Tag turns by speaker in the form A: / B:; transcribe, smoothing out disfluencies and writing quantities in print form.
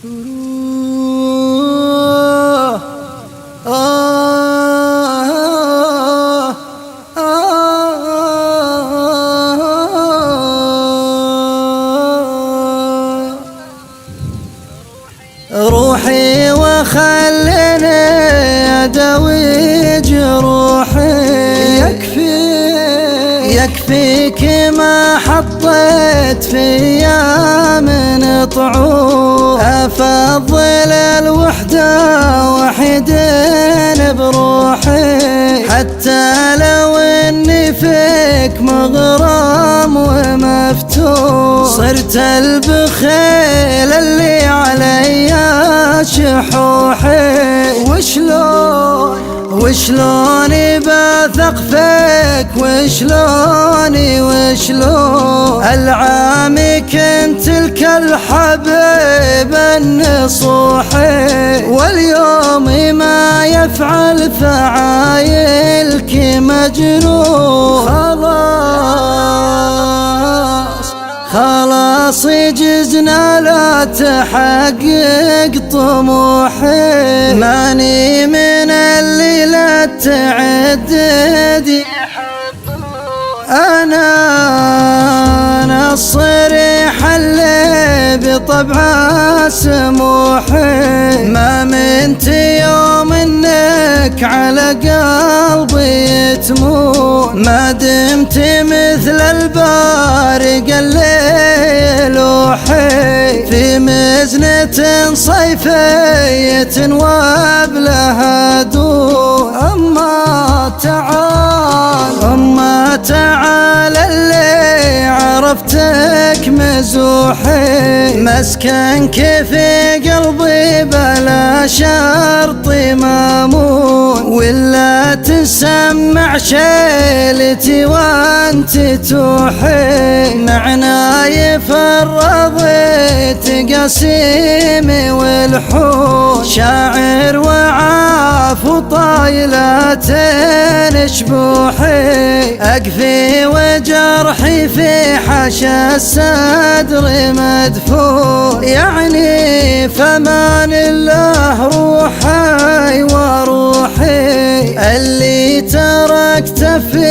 A: روحي وخلني أداوي جروحي، يكفيك ما حطيت فيا من طعوم. أفضل الوحدة وحيدين بروحي، حتى لو اني فيك مغرم ومفتون. صرت البخيل اللي علي شحوحي، وشلوني بثق فيك، وشلون العامي كنت تلك الحبيب النصوحي، واليوم ما يفعل فعايلك مجنون. خلاص جزنا لا تحقق طموحي، ماني من اللي لا تعدد. أنا الصريح اللي بطبعه سموحي، ما منت يوم انك على قلبي تمون. ما دمت مثل البارق اللي لوحي، في مزنة صيفية وابلها دون. أما تعال اللي عرفتك مزوحي، مسكنك في قلبي بلا شرط مامون. ولا تسمع شيلتي وانت توحي، معناي فرضيت قسيمي والحون. شاعر وعاف وطايلتين شبوحي، أقفي وجرحي في حشا الصدر مدفون. يعني فمان الله روحي وروحي، اللي تركت في